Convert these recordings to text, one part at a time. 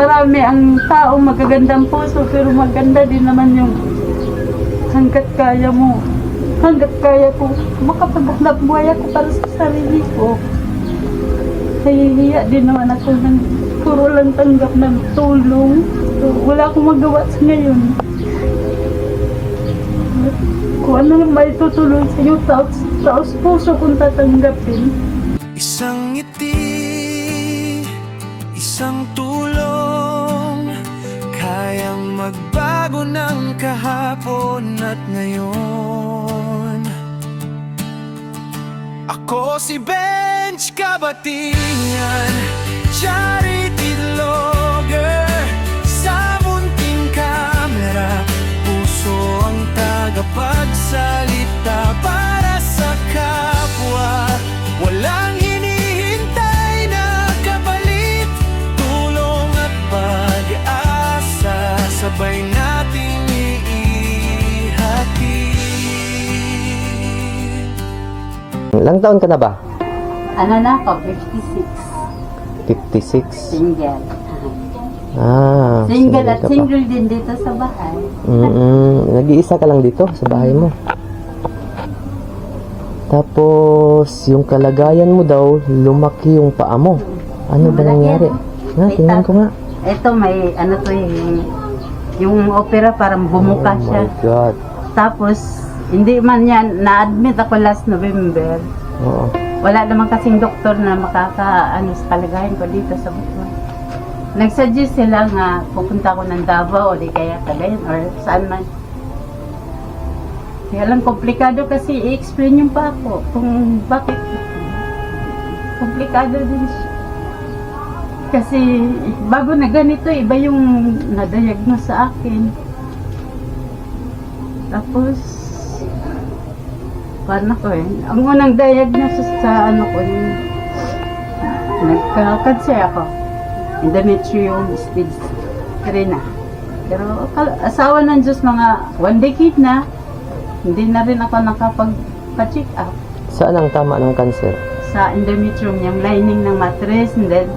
marami ang tao, magagandang puso, pero maganda din naman yung hanggat kaya mo. Hanggat kaya ko, makapaghanap buhay ako para sa sarili ko. Nahihiya din naman ako ng puro lang tanggap ng tulong. So, wala akong magawa sa ngayon. Kung ano lang may tutulong sa iyo, taos puso kong tatanggapin. Isang ngiti, isang tulong, kayang magbago ng kahapon at ngayon. Ako si Benj Kabatingan, charity vlogger, sa munting kamera, puso ang tagapagsalita para sa kapwa. Walang hinihintay na kapalit, tulong at pag-asa, sabay nating iihatid. Ilang taon ka na ba? Ano na ako? 56. 56? Single. Single At ka pa. single din dito sa bahay. Nag-iisa ka lang dito sa bahay mo. Tapos, yung kalagayan mo daw, lumaki yung paa mo. Ano ba nangyari? Tingnan ko nga. Ito may, ano to yung opera parang bumuka siya. Oh my God. Tapos, hindi man yan, na-admit ako last November. Oo. Wala naman kasing doktor na makaka-ano sa kalagayan ko dito sa Bukwan. Nag-suggest sila nga pupunta ko ng Davao o di kaya Cagayan or saan man. Kaya lang komplikado kasi i-explain yung pa ako kung bakit. Komplikado din siya. Kasi bago na ganito, iba yung na-diagnose sa akin. Tapos, paano ko ang unang diagnosis sa ano ko, nagka-cancer ako. Endometrium stage 3 na. Pero asawa ng Diyos, mga 1 decade na, hindi na rin ako nakapag-check up. Saan ang tama ng cancer? Sa endometrium, yung lining ng mattress, and then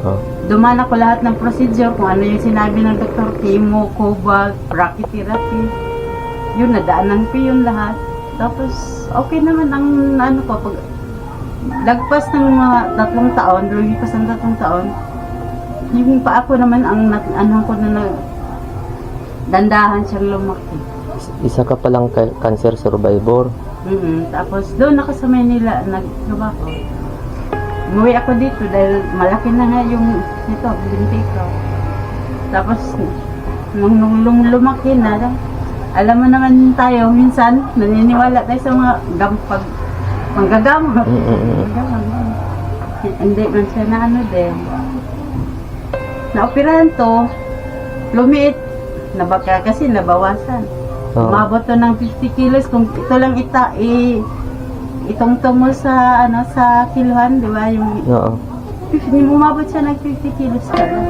dumaan ako lahat ng procedure, kung ano yung sinabi ng doktor, chemo, cobalt, brachytherapy. Yun, nadaanan ko yun lahat. Tapos, okay naman ang ano ko, pag lagpas ng mga 3 taon, lumipas ng 3 taon, yung pa ako naman ang ano ko na dandahan siyang lumaki. Isa ka palang cancer survivor. Tapos doon ako sa Manila nagtrabaho. Umuwi ako dito dahil malaki na nga yung ito, binti ko. Tapos nung lumaki na, alam mo naman tayo, minsan naniniwala tayo sa mga manggagamot. Hindi man siya na ano din. Naoperahan to, lumiit, nabaka kasi nabawasan. Umabot to ng 50 kilos, kung ito lang itong tumo sa ano sa kiluhan, di ba? Yung umabot siya ng 50 kilos ka lang.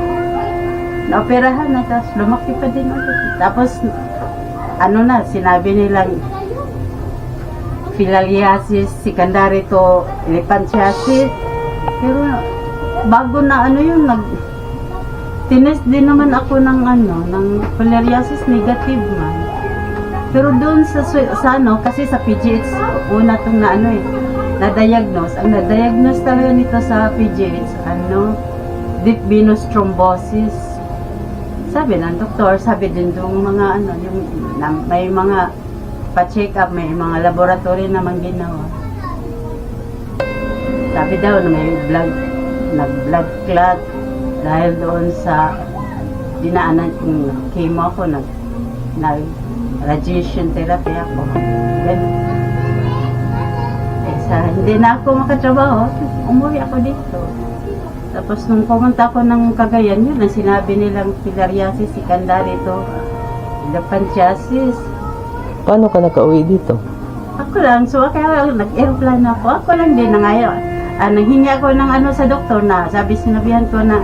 Naoperahan na, tapos lumaki pa din ulit. Tapos ano na, sinabi nilang filariasis, secondary to elephantiasis. Pero bago na ano yun, tinest din naman ako ng ano, ng filariasis, negative man. Pero doon sa ano, kasi sa PGH, una itong na ano na-diagnose. Ang na-diagnose talaga nito sa PGH, ano, deep venous thrombosis. Sabi ng doktor, sabi din doon mga ano, yung, may mga pa-check up, may mga laboratory naman ginawa. Sabi daw na may nag-blood clot dahil doon sa dinaanan kong chemo ako, radiation therapy ako. Ganun. Hindi na ako makatrabaho, umuwi ako dito. Tapos nung pumunta ako ng Cagayan, yun ang sinabi nilang filariasis, secondary to elephantiasis. Paano ka nakauwi dito? Ako lang, so kaya nag-airplane ako. Ako lang din na ngayon. Nanghingi ako ng ano sa doktor na, sinabihan ko na,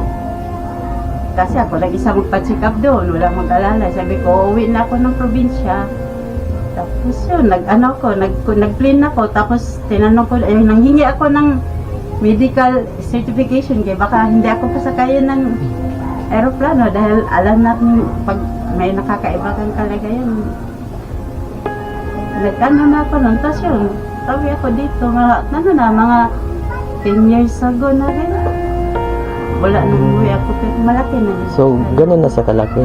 kasi ako lang isa magpa-check up doon, wala mag-alala. Sabi ko, uwi na ako ng probinsya. Tapos yun, nag-plane ako. Tapos tinanong ko, nanghingi ako ng medical certification, kaya baka hindi ako pasakayan ng aeroplano dahil alam natin pag may nakakaiba kang kalagayan. Nag-ano na ako nun, tapos yun, tawi ako dito, mga 10 years ago na rin. Wala nang umuwi ako, pero malaki na yun. So, ganun na siya kalaki.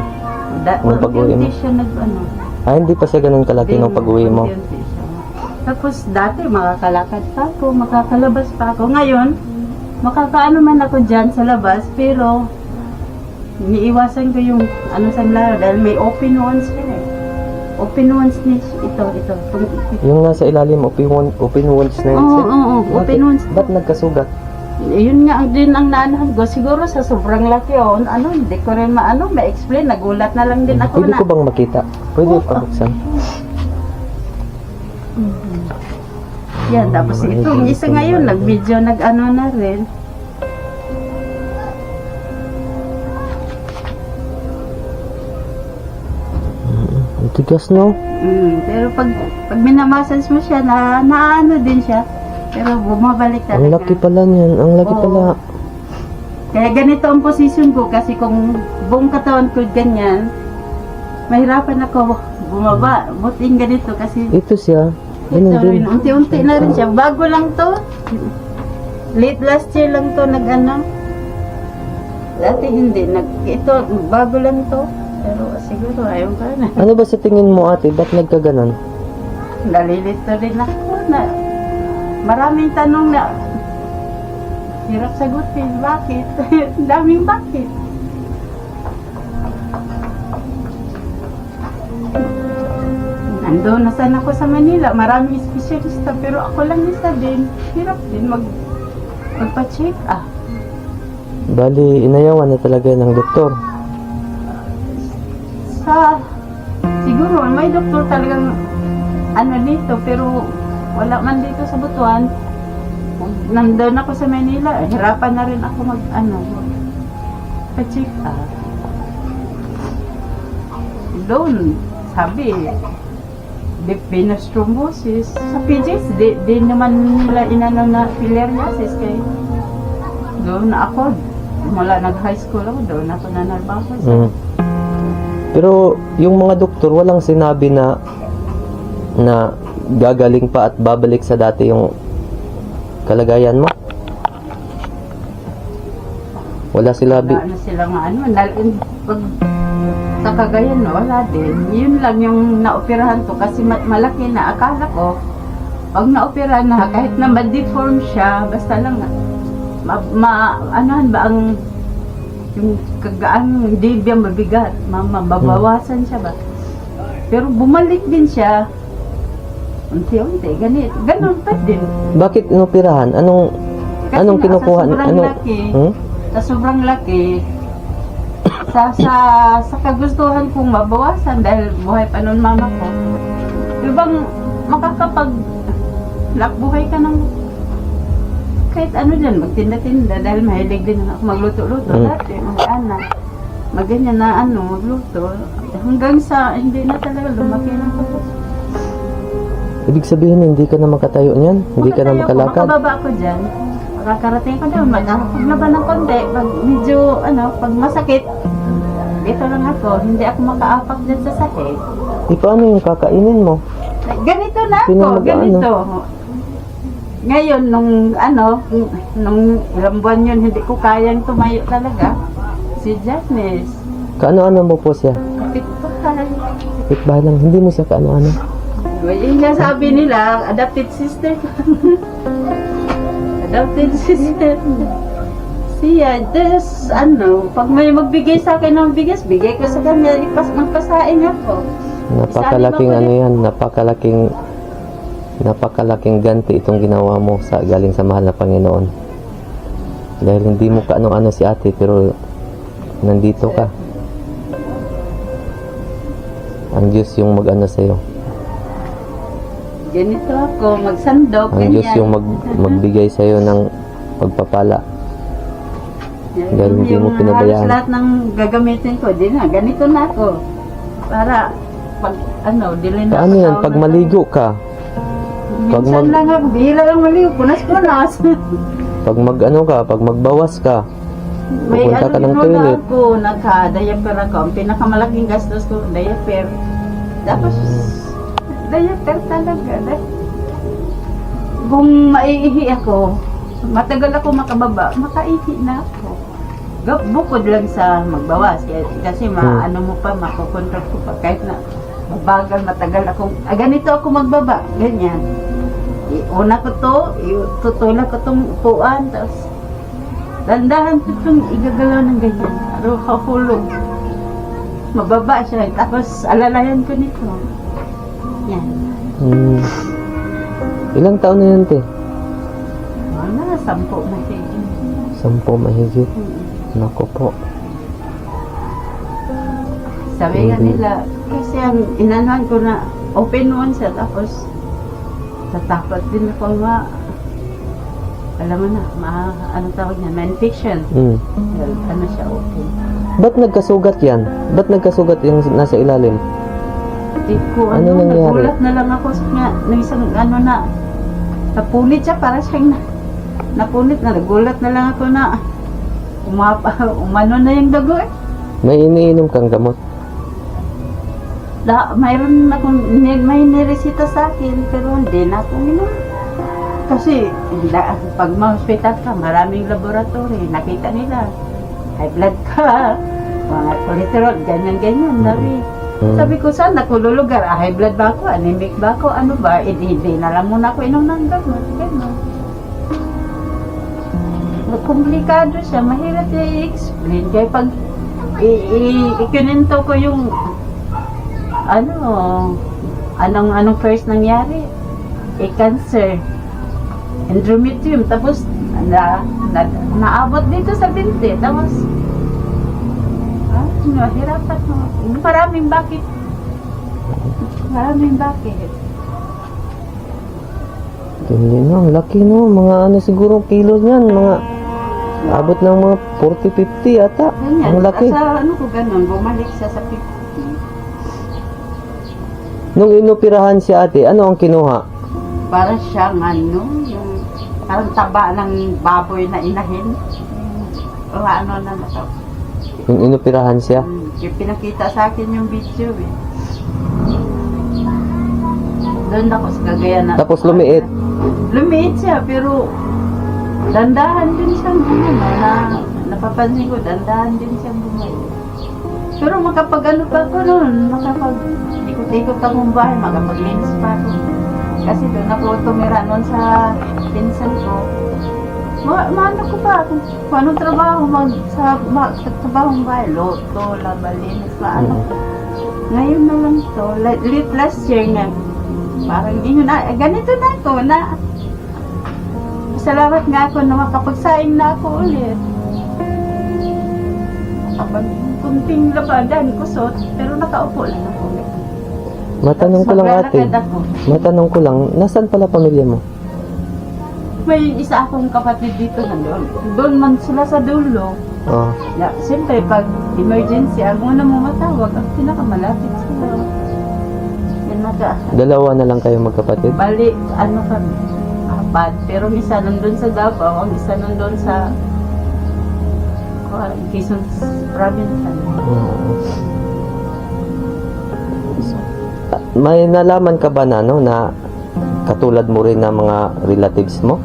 nung pag-uwi mo? Unti-unti siya nag-ano. Hindi pa siya ganun kalaki nung pag-uwi mo. Unti-unti siya. Tapos dati makakalakad pa ako, makakalabas pa ako. Ngayon, makakaano man ako dyan sa labas, pero iniiwasan ko yung ano sa laro dahil may open wounds yun eh. Open wounds ni ito. Yung nasa ilalim, open wounds na yun Oo, siya? open wounds. Ba't nagkasugat? Yun nga din ang naanahan ko. Siguro sa sobrang laki hindi ko rin ma-explain. Nagulat na lang din ako Pwede na. ko bang makita? Pwede pabuksan? Yan, tapos itong isa ngayon, nag-video, nag-ano na rin. Ang tigas, no? Pero pag minamassage mo siya, naano din siya. Pero bumabalik talaga. Ang laki pala niyan. Ang laki Oo. pala. Kaya ganito ang position ko kasi kung buong katawan ko ganyan, mahirapan ako bumaba. Buting ganito kasi Ito siya. Ganun ito din. rin, unti-unti na rin siya. Bago lang to. Late last year lang to nag-ano. Dati hindi. Ito, bago lang to. Pero siguro ayaw ka na. Ano ba sa tingin mo, ate? Ba't nagkaganon? Nalilito rin ako na maraming tanong na hirap sagutin. Bakit? Daming bakit. Nandun na sana ako sa Manila. Maraming espesyalista pero ako lang isa din. Hirap din magpa-check. Bali, inayawan na talaga ng doktor. Siguro may doktor talagang dito pero wala man dito sa Butuan. Nandun ako sa Manila, hirapan na rin ako pa-check up. Doon, sabi, deep venous thrombosis. Sa PGS, di naman nila inano na filariasis kay doon na ako. Mula nag-high school ako, doon ako na narbasa. Pero yung mga doktor walang sinabi na gagaling pa at babalik sa dati yung kalagayan mo? Wala sila Wala na sila pag sa Cagayan, wala din. Yun lang yung naoperahan ko kasi malaki na. Akala ko, pag naoperahan na, kahit na ma-deform siya, basta lang, anuhan ba ang yung kagaan, hindi biya mabigat, mababawasan siya ba? Pero bumalik din siya, unti-unti, ganon pa din. Bakit inoperahan? Anong kinukuha? Sa sobrang laki, sa kagustuhan kong mabawasan dahil buhay pa noon mama ko. Ibang buhay ka ng kahit dyan, magtinda-tinda dahil mahilig din ako magluto-luto dati, mag-anak. Maganyan na magluto. Hanggang sa hindi na talaga lumaki ng tapos. Ibig sabihin hindi ka na makatayo niyan? Hindi ka na makalakad? Makababa ako dyan. Makakarating ko doon, magpaglaba ng konti. Pag medyo, pag masakit, dito lang ako. Hindi ako makaapak dyan sa sakit. Paano yung kakainin mo? Ganito na ako, ganito. Ngayon, nung ilang buwan yun, hindi ko kayang tumayo talaga. Si Janice. Kaano-ano mo po siya? Kapitbahay. Kapitbahay lang, hindi mo siya kaano-ano? Yun nga sabi nila, adopted sister. Adopted sister. Siya, pag may magbigay sa akin ng bigas, bigay ko sa kanya, magpasain ako. Napakalaking ganti itong ginawa mo galing sa mahal na Panginoon. Dahil hindi mo kaano-ano si ate, pero nandito ka. Ang Diyos yung mag-ano sa'yo. Ganito ako, magsandok, Ang Diyos yung magbigay sa'yo ng pagpapala. Dahil hindi mo pinabayaan. Halos lahat ng gagamitin ko, ganito na ako. Para, dilin na. Paano yan? Pag maligo ka, minsan lang ako, bihila lang maligo, punas-punas. pag pag magbawas ka, May Pupunta ka ng ano toilet. ako, nagka-diaper ako. Ang pinakamalaking gastos ko, diaper. Tapos, diaper talaga. Kung maiihi ako, matagal ako makababa, makaihi na ako. Bukod lang sa magbawas. Kasi maano mo pa, makokontrol ko pa. Kahit na mabagal, matagal ako. Ganito ako magbaba. Ganyan. Una ko to, tutulak ko tong upuan. Tapos, dandahan ko itong igagalaw ng ganyan. Pero kahulog. Mababa siya. Tapos, alalayan ko nito. Yan. Ilang taon na yan, te? Mga 10 na siya. 10 mahigit. Nako po. Sabi nga nila, kasi ang inanuhan ko na open one siya, tapos tatakot din ako alam mo na, ano tawag niya, ma-infection. Well, ano siya, open. Ba't nagkasugat yan? Ba't nagkasugat yung nasa ilalim? Di ko, Ano nangyari? nagulat na lang ako sa ng isang napunit siya, para siyang napunit na, nagulat na lang ako na umano na yung dugo eh. May iniinom kang gamot? Mayroon akong, may niresita sa akin, pero hindi na akong inom. Kasi, pag ma-hospital ka, maraming laboratory, nakita nila, high blood ka, mga cholesterol, ganyan-ganyan, nabi. Sabi ko, saan ako lulugar? High blood ba ako? Anemic ba ako? Ano ba? Hindi na lang muna ako inom ng gamot. Ganun. Komplikado siya, mahirap siya i-explain. Kaya pag ikininto ko yung anong first nangyari? Cancer. Endometrium. Tapos, naabot dito sa binti. Tapos, nahirapan mo. Maraming bakit. Hindi no, laki no. Mga ano siguro kilos niyan. Mga abot ng mga 40-50 ata. Ganyan. Ang laki. Sa ano ko ganun, bumalik siya sa 50. Nung inoperahan si ate, ano ang kinuha? Para siyang yung parang taba ng baboy na inahin. O ano na nasa. Nung inoperahan siya? Yung pinakita sa akin yung video eh. Doon ako sa Cagayan na. Tapos lumiit. Lumiit siya, pero dandahan din siyang napapansin ko, dandahan din siyang bumalik. Pero makapag-ano pa ako noon, ikot-ikot akong bahay, makapaglinis pa ako. Kasi doon ako tumira noon sa pinsan ko. Maano ko pa, kung anong trabaho, sa trabahong bahay, loto, labalinis, paano. Ngayon na lang to, late last year nga, parang ganito na ako, salamat nga ako na makapagsaing na ako ulit. Kapag kunting labadan, kusot, pero nakaupo lang ako. Matanong ko lang ate. Matanong ko lang, nasaan pala pamilya mo? May isa akong kapatid dito na doon. Doon man sila sa dulo. Oh. Siyempre, pag emergency, ang una mo matawag, ang pinakamalapit sila. Yan Dalawa na lang kayo magkapatid? Bali, kami, 4. Pero isa nandun sa Davao, ang isa nandun sa Quezon Province. May nalaman ka ba na katulad mo rin ng mga relatives mo?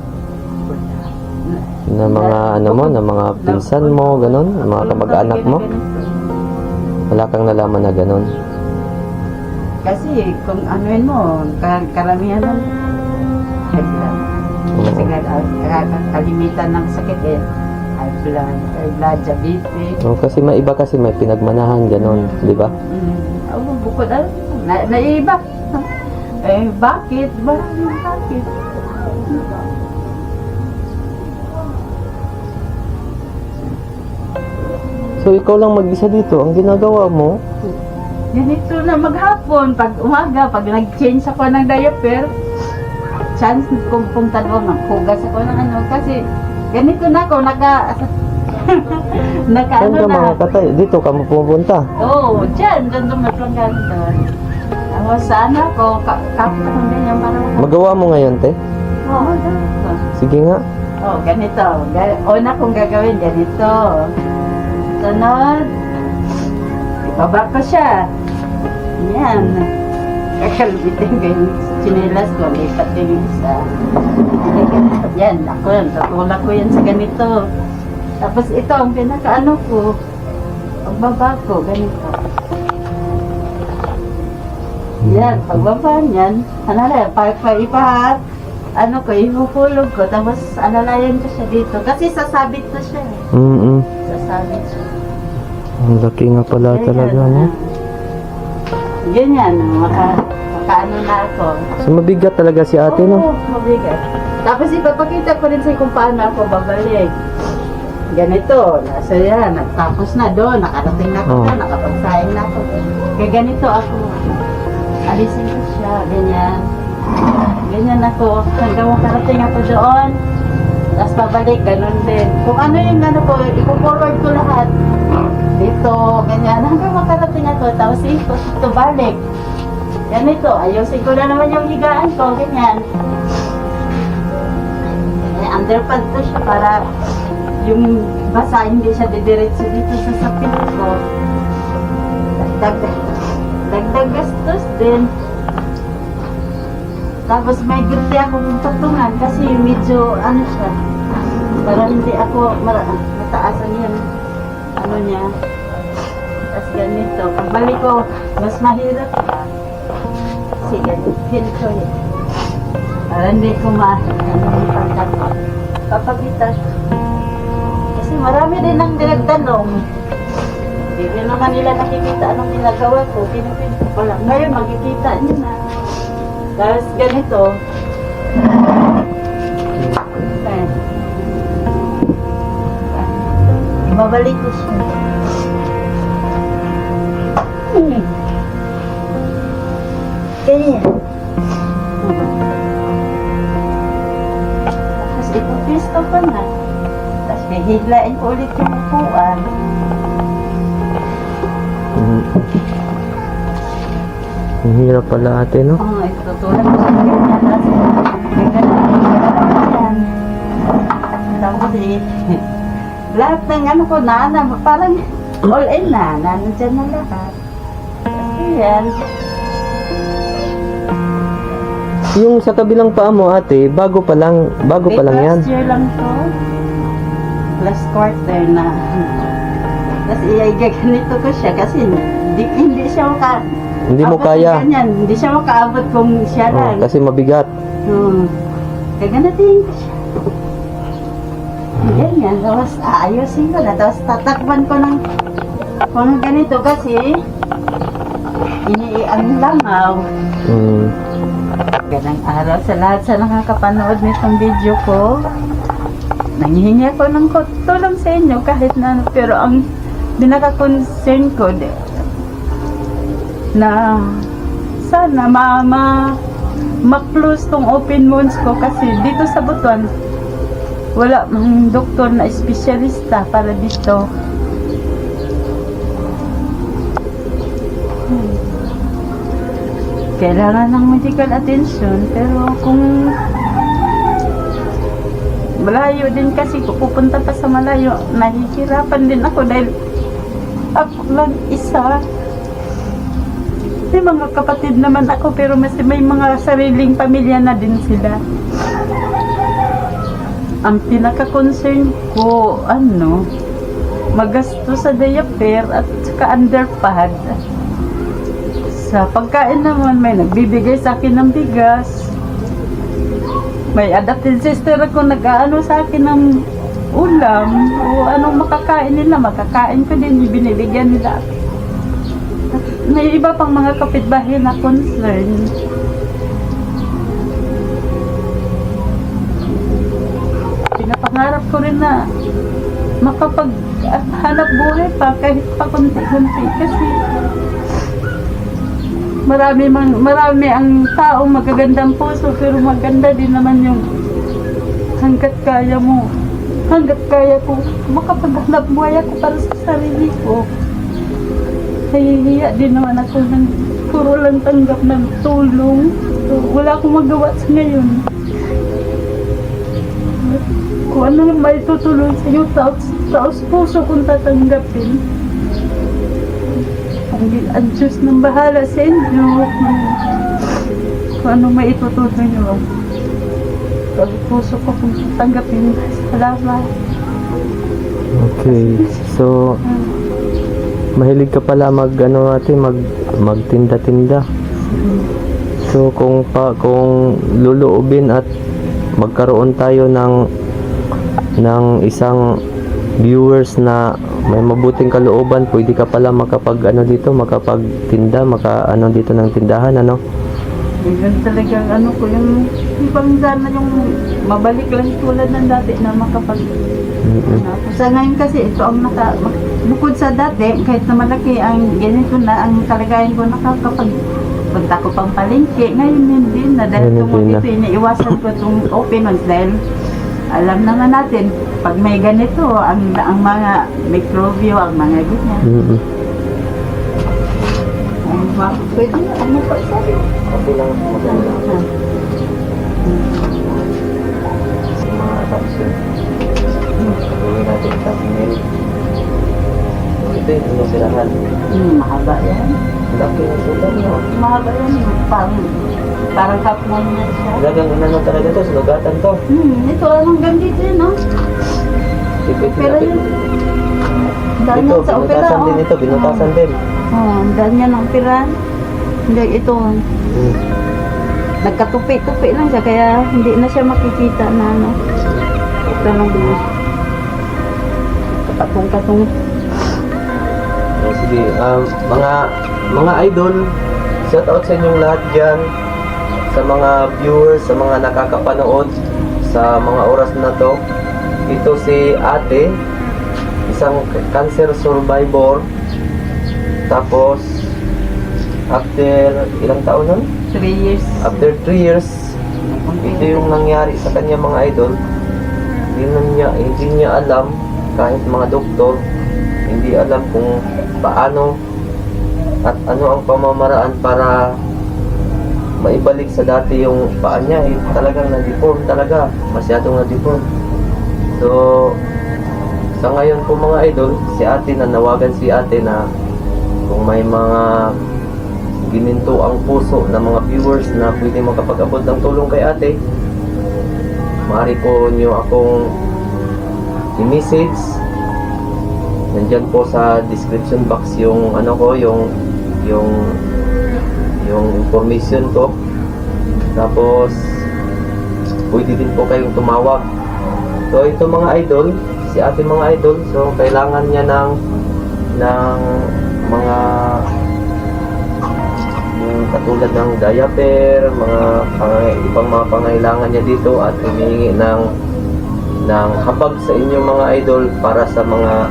Na mga na mga pinsan mo, ganon? Mga kamag-anak mo? Wala kang nalaman na ganon? Kasi kung anuin mo, karamihan ng high blood. Kasi kalimitan ng sakit high blood, diabetes. Kasi may iba kasi may pinagmanahan ganon, di ba? Bukod naiba. Bakit? Bakit? So ikaw lang mag-isa dito, ang ginagawa mo? Ganito na maghapon, pag umaga, pag nag-change ako ng diaper, chance kung punta doon, maghugas ako ng kasi ganito na ako, Saan ka mga katay? Dito ka mo pumunta? Oo, dyan dumatlang doon. Tapos sana ako, kapit akong ganyan para Magawa mo ngayon, te? Oo, Sige nga. Oh, ganito. Una kong gagawin, ganito. Sunod. Ibaba ko siya. Yan. Kakalbitin ko yung chinelas ko. Lipat ko yung isa. Yan, ako yan. Tatulak ko yan sa ganito. Tapos ito, ang pinakaano ko. Pagbaba ko, ganito. Yan, pagbaba niyan. Ano na, ipahat. Ano ko, ihuhulog ko. Tapos alalayan ko siya dito. Kasi sasabit na siya. Sasabit siya. Ang laki nga pala talaga, no? Ganyan, makaano na ako. So, mabigat talaga si ate, no? Oo, mabigat. Tapos ipapakita ko rin sa kung paano ako babalik. Ganito, nasa yan, tapos na doon, nakarating na ako doon, nakapagsaing na ako. Kaya ganito ako. Alisin ko siya, ganyan. Ganyan ako, hanggang makarating ako doon. Tapos pabalik, ganun din. Kung ano yung ano ko, ipo-forward ko lahat. Dito, ganyan, hanggang makarating ako. Tapos ito balik. Ganito, ayusin ko na naman yung higaan ko, ganyan. Underpad ko siya para yung basa hindi siya didiretso dito sa sapin ko. Dagdag gastos din. Tapos may gulti akong tutungan kasi medyo ano siya. Para hindi ako mataasan yan. Ano niya. Tapos ganito. Pagbalik ko, mas mahirap pa. Kasi ganito yun. Para hindi ko papakita. Kasi marami din ang dinagtanong. Hindi rin naman nila nakikita anong ginagawa ko. Pinipinto ko lang. Ngayon makikita niyo na. Tapos ganito. Ibabalik ko siya. Ganyan. Tapos ipupisto ko na. Tapos bihiglain ko ulit yung upuan. Ang hirap pala ate, no? Oo, itutulak ko sa ganyan. Tapos lahat ng ano ko na, parang all in na, nandiyan na lahat. Kasi yan. Yung sa kabilang paa mo ate, bago pa lang yan. Last year lang to. Last quarter na. Kasi ganito ko siya kasi hindi siya Hindi mo abot kaya. ng ganyan. Hindi siya makaabot kung siya lang. Kasi mabigat. Gaganatin ko siya. Ganyan. Tapos aayusin ko na. Tapos tatakban ko ng kung ganito kasi iniiang langaw. Ganang araw sa lahat sa nakakapanood nitong video ko. Nanghihingi ako ng tulong sa inyo kahit na pero ang pinaka-concern ko na sana ma-close tong open wounds ko kasi dito sa Butuan wala mang doktor na espesyalista para dito. Kailangan ng medical attention pero kung malayo din kasi pupunta pa sa malayo nahihirapan din ako dahil ako lang isa. May mga kapatid naman ako pero may mga sariling pamilya na din sila. Ang pinaka-concern ko, magasto sa diaper at saka underpad. Sa pagkain naman, may nagbibigay sa akin ng bigas. May adopted sister ako nag-aano sa akin ng ulam o anong makakain nila, makakain ko din, binibigyan nila. May iba pang mga kapitbahay na concern. Pinapangarap ko rin na makapaghanap buhay pa kahit pa konti-konti kasi marami ang taong magagandang puso pero maganda din naman yung hanggat kaya ko makapaghanap buhay ako para sa sarili ko. Nahihiya din naman ako ng puro lang tanggap ng tulong. So, wala akong magawa sa ngayon. kung ano yung may tutulong sa iyo, taos puso kong tatanggapin. Ang Diyos nang bahala sa inyo. Kung ano may itutulong niyo. Taos puso ko kong tatanggapin. Salamat. Okay. So, mahilig ka pala magtinda-tinda. So kung luluubin at magkaroon tayo ng isang viewers na may mabuting kalooban, pwede ka pala makapagtinda, dito ng tindahan, ano? Yun talagang yung ibang sana yung mabalik lang tulad ng dati na Sa ngayon kasi ito ang bukod sa dati, kahit na malaki ang ganito na, ang kalagayan ko punta ko pang palengke. Ngayon hindi na, dahil Hindi na. dito iniiwasan ko itong open ones dahil alam naman natin, pag may ganito, ang mga microbio, ang mga ganyan. Pwede na, ano pa sabi? Okay lang, maganda. Mga capsule. Gawin natin sa email. Ito yung sinusirahan. Mahaba yan. Laki ng sulat, no? Mahaba yan. Parang kapmon na siya. Talagang talaga to, sinugatan to. Ito anong gandit yan, no? Opera yan. Dahil Ito, yan sa opera, binutasan din ito, binutasan din. dahil yan ang opera. Hindi, ito. Nagkatupi-tupi lang siya, kaya hindi na siya makikita na ano. Ito lang din. Katong-katong. Sige, mga idol, shout out sa inyong lahat dyan, sa mga viewers, sa mga nakakapanood sa mga oras na to. Ito si ate, isang cancer survivor. Tapos after ilang taon nun? 3 years. After 3 years, ito yung nangyari sa kanya, mga idol. Hindi niya alam, kahit mga doktor, hindi alam kung paano at ano ang pamamaraan para maibalik sa dati yung paa niya. Talagang na-deform talaga, masyadong na-deform. So sa ngayon po, mga idol, si ate, nanawagan si ate na kung may mga gininto ang puso ng mga viewers na pwede makapag-abot ng tulong kay ate, maaari po nyo akong i-message. Nandyan po sa description box yung yung information ko. Tapos pwede din po kayong tumawag. So ito, mga idol, si ate, mga idol, so kailangan niya ng mga yung katulad ng diaper, ibang mga pangailangan niya dito, at humihingi ng habag sa inyo, mga idol, para sa mga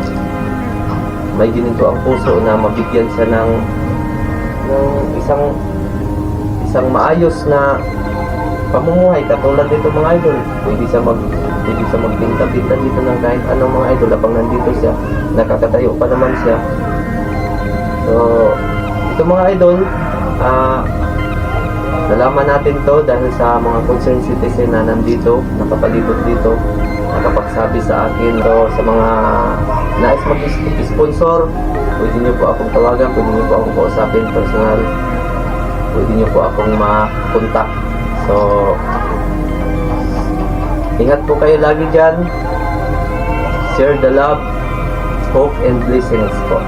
may ginito ang puso na mabigyan siya ng isang maayos na pamumuhay katulad dito, mga idol. Pwede siya magbinta-binta dito ng kahit anong, mga idol, habang nandito siya, nakakatayo pa naman siya. So ito, mga idol, nalaman natin to dahil sa mga concerned citizen na nandito, nakapalibot dito, nakapagsabi sa akin. So sa mga nais mag-sponsor, pwede nyo po akong tawagan, pwede nyo po akong kausapin personal, pwede nyo po akong ma-contact. So ingat po kayo lagi dyan. Share the love, hope and blessings po.